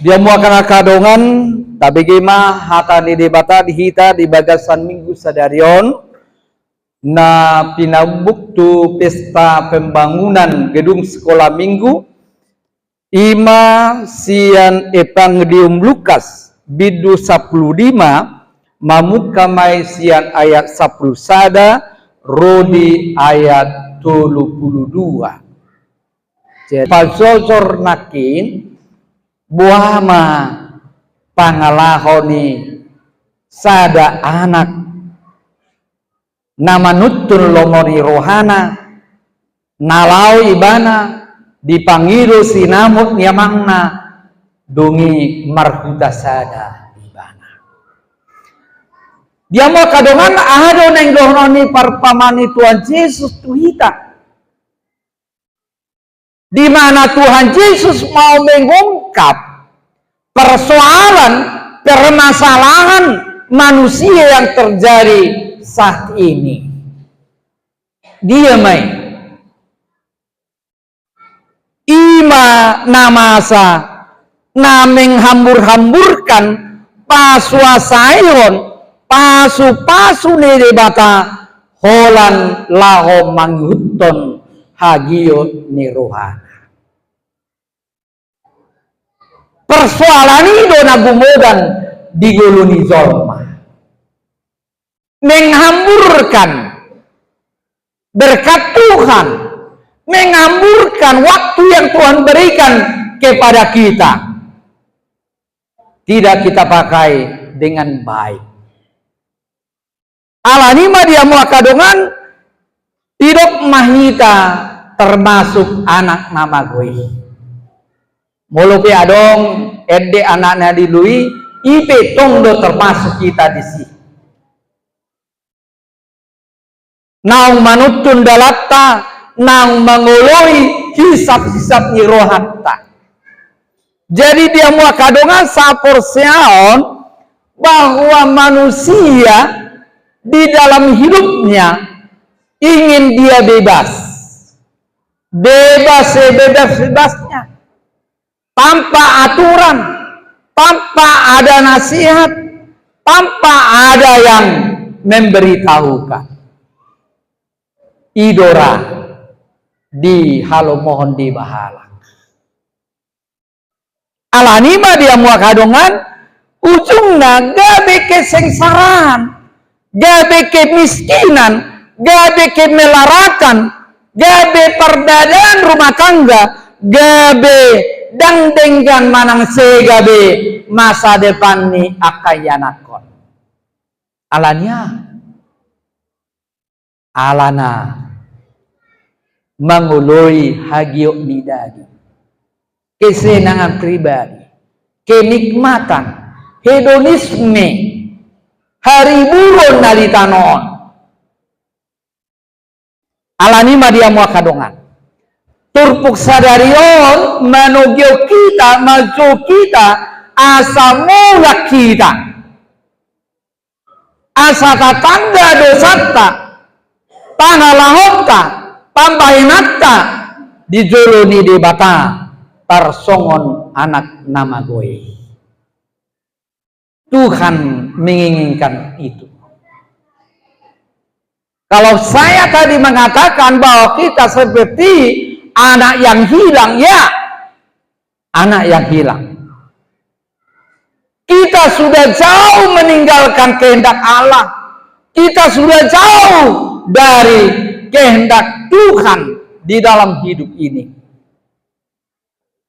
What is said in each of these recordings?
Dia mau akan kadongan tapi gimana hata ni debata dihita di bagasan minggu sadarion na pinabuktu pesta pembangunan gedung sekolah minggu ima sian Evangelium Lukas bidu 15 mamukamai sian ayat 10 sada rodi ayat 22. Jadi pasocor nakin buama pangalahoni sada anak nama nutun lomori rohana nalau ibana dipanggil sinamut nyamangna dungi marhuta sada ibana dia mau kadongan ada nenggohnoni parpamani Tuhan Yesus tuhita di mana Tuhan Yesus mau mengungkap persoalan permasalahan manusia yang terjadi saat ini. Dia mai ima namasa nameng hambur-hamburkan pasuasairon pasu-pasu nedebata holan laho mangyuton hagio nirohana. Persoalan itu nagumodan diguluni zolma menghamburkan berkat Tuhan, menghamburkan waktu yang Tuhan berikan kepada kita tidak kita pakai dengan baik. Alanima dia muakadongan hidup mahita termasuk anak nama gue. Mulupi adong ede anaknya dilui ipe tongdo termasuk kita di sini. Naung manutun dalatta naung mengoloi hisap-hisap nirohatta. Jadi dia mau kadongan saporseaon bahwa manusia di dalam hidupnya ingin dia bebas. Bebas-bebasnya. Tanpa aturan, tanpa ada nasihat, tanpa ada yang memberitahukan. Idora di halo mohon di bahala. Alanima dia muakadongan ujungnya gabe kesengsaraan, gabe kemiskinan, gabe kemelarakan, gabe perdadaan rumah tangga, gabe dan dengan manang segabe masa depan ni akayanakon. Alana mengului hagiok nidagi kesenangan pribadi, kenikmatan, hedonisme, hariburon nalitanoon. Alanima dia muakadongan turpuk sadarion manugyo kita maju kita asa mulak kita asa tatangga dosata pangalahota pambahinatta dijoloni debata tarsongon anak nama gue. Tuhan menginginkan itu. Kalau saya tadi mengatakan bahwa kita seperti anak yang hilang, ya, anak yang hilang. Kita sudah jauh meninggalkan kehendak Allah. Kita sudah jauh dari kehendak Tuhan di dalam hidup ini.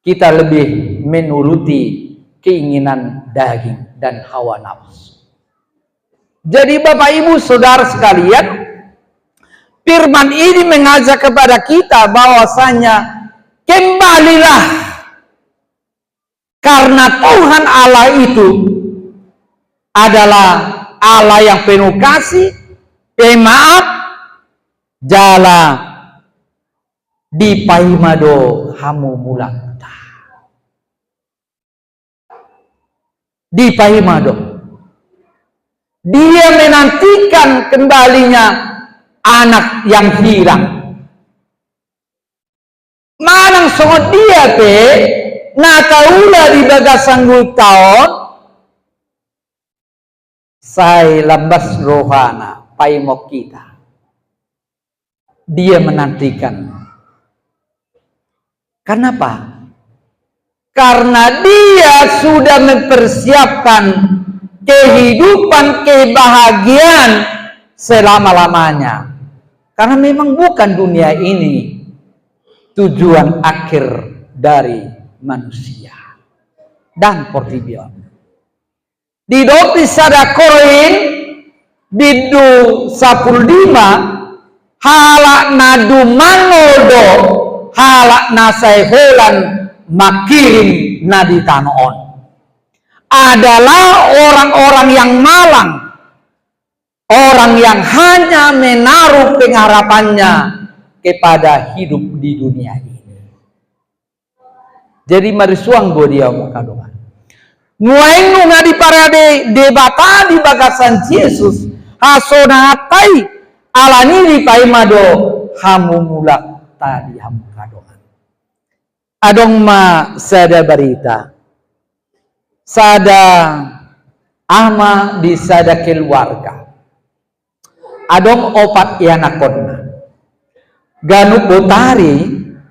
Kita lebih menuruti keinginan daging dan hawa nafsu. Jadi Bapak Ibu Saudara sekalian, firman ini mengajak kepada kita bahwasanya kembalilah karena Tuhan Allah itu adalah Allah yang penuh kasih, pemaaf, jala di paimado hamu mulak di paimado. Dia menantikan kembalinya anak yang hilang. Manang songot dia nakaula di bagasanggul taon say labas rohana paimok kita. Dia menantikan. Kenapa? Karena dia sudah mempersiapkan kehidupan kebahagiaan selama-lamanya. Karena memang bukan dunia ini tujuan akhir dari manusia. Dan portibion. Di dopi sadakoin bidu 15 halak nadu mangodo halak nasai holan makirim nadi tanon adalah orang-orang yang malang, orang yang hanya menaruh pengharapannya kepada hidup di dunia ini. Jadi marisuang bodia muka doa. Nguaing nunga di parade debata di bagasan Yesus hasona hatai alani di paimado hamu mulak tadi hamu kadoan. Adong ma sada berita. Sada ama di sada keluarga. Adong opat yanakonna. Ganuk botari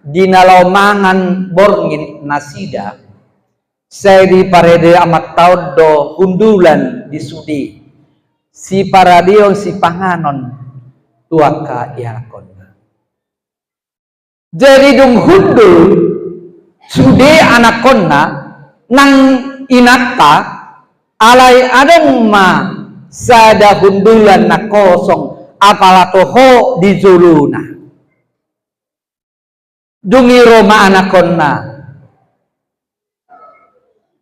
di nalomangan borngin nasida. Saya di parede amat taud do hundulan di sudi. Si paradion si panganon tuaka yanakonna. Jadi dung hundul sudi anakonna nang inata alai adong ma sada hundulan na kosong apalatoho di zuluna dungi Roma anakonna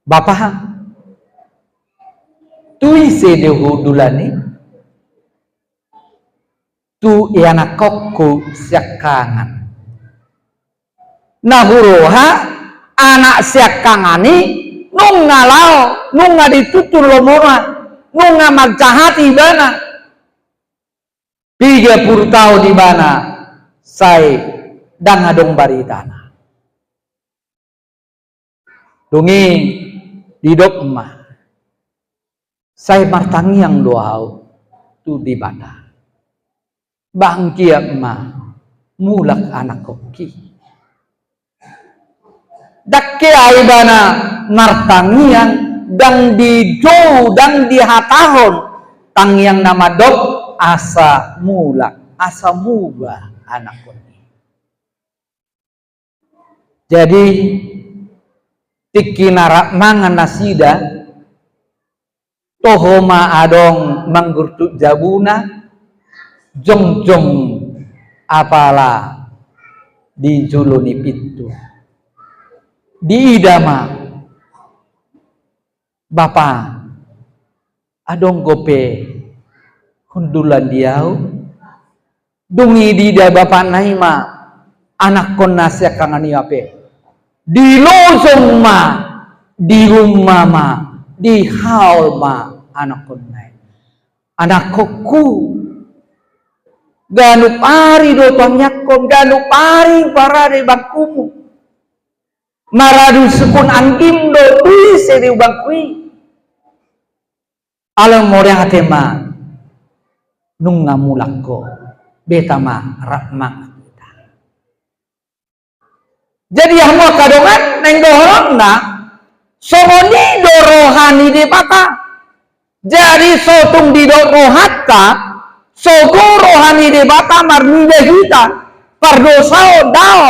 bapak tui sede hudulani tu ianakokku siakangan nahuroha anak siakangani nung ngalau nung ngaditutur lomora nung magcahati bana 30 tahun di bana say dangadong baritana dungi didok emah say martangiang doau tu di bana bangkia emah mulak anak koki dakke aibana martangiang dan di jauh dan di hatahon tangiang nama dok asa mulak asa muba anak koni. Jadi tiki narak mangan nasida tohoma adong manggurtu jabuna jong apalah di juluni pitu di idama Bapak adong gope hundulan diau dungi dida Bapak naima anak kon nasya kangani ape di lozong ma di rumah ma di haul ma anak kon nai anak kokku ganup ari do pamyakom ganup ari parade bakumu maradu sukun angkim do tulis di ubakui alam more hatema nung ngamulakko betama rahmat kita. Jadi hamu kadongan neng dohorongna somoni do rohani de pata. Jadi sotung di do rohatka sogo rohani de bata marmide kita pardosao dao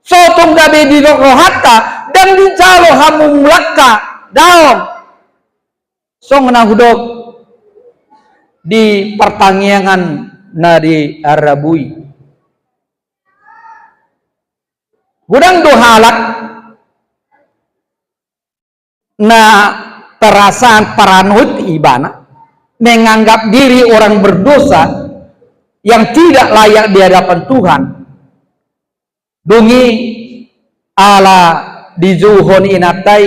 sotung gabe di do rohatka dan di jalo hamu mulakka dao song nahudok di pertanyaan nadi Arabui gudang dohalak na perasaan paranut ibana menganggap diri orang berdosa yang tidak layak di hadapan Tuhan dungi ala dijuhon inatai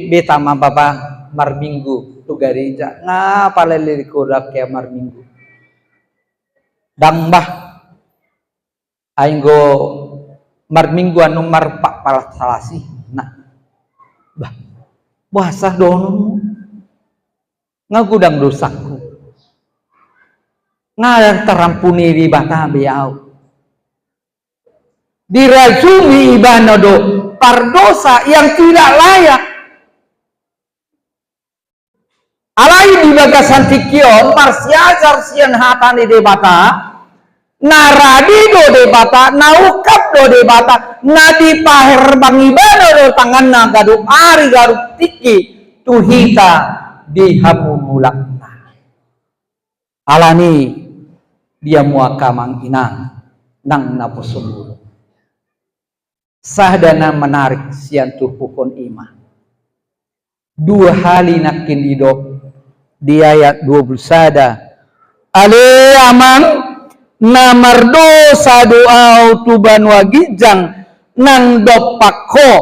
betama bapa marminggu tu gereja ngapa lele kodak ya marminggu dang bah ainggo marminggu anu marpak palat salasi Puasa dono ngagudang dosaku. Ngadang terampuni di bata biau. Dirajumi ibanodo pardosa yang tidak layak. Alai di bagasan tikion marsiajar sian hatani debata naradi do debata naukap do debata nadi paher bangibano do tangan na gaduk ari garuk tiki tuhita dihamumulakna. Alani dia muakamang inang nang napusumulu. Sahdana menarik sian tuhukon ima. Dua hali nakin idok di ayat 20 sada. Ale amang namardosa doa tuban wagijang nang dopako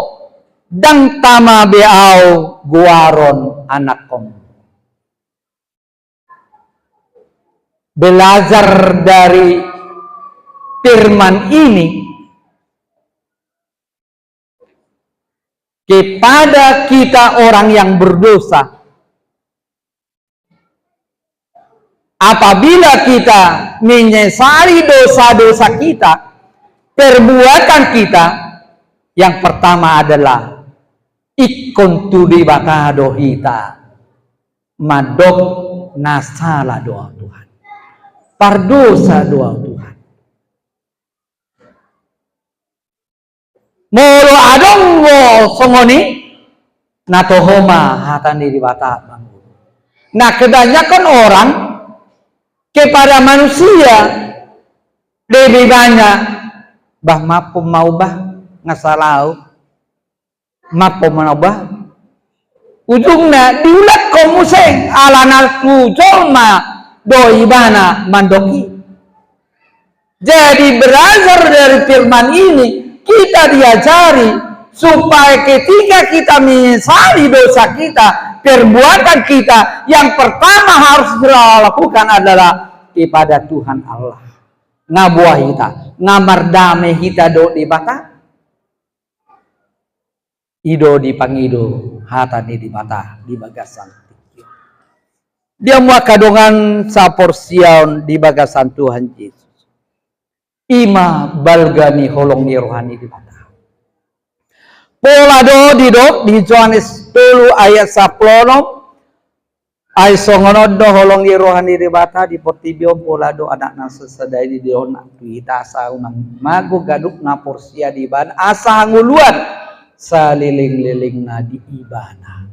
dang tama beau guaron anakom. Belajar dari firman ini kepada kita orang yang berdosa. Apabila kita menyesali dosa-dosa kita, perbuatan kita, yang pertama adalah ikon tudi bakado hita madok nasala doa Tuhan, pardosa doa Tuhan. Molo adong wo songoni natohoma hatani di bata bangun. Nah, kebanyakan orang kepada manusia lebih banyak bah mapo mau bah ngasalau mapo mau bah ujungnya diulat komuseng alana tujolma doi bana mandoki. Jadi belajar dari firman ini kita diajari supaya ketika kita menyesali dosa kita, perbuatan kita, yang pertama harus kita lakukan adalah kepada Tuhan Allah. Ngabuah kita, ngamardame kita do di bata, ido di pangido, hatani di bata, di bagasan. Dia mua kadongan saporsion di bagasan Tuhan Yesus. Ima balgani holong ni rohani di bata. Pola do di Yohanes 10 ayat 10 ay songonod do holong ni rohani di bata di portibio pola do anak na sesedai di diona tuita sa unang mago gaduk na porsia di ban asa nguluan sa liling-liling na di ibana.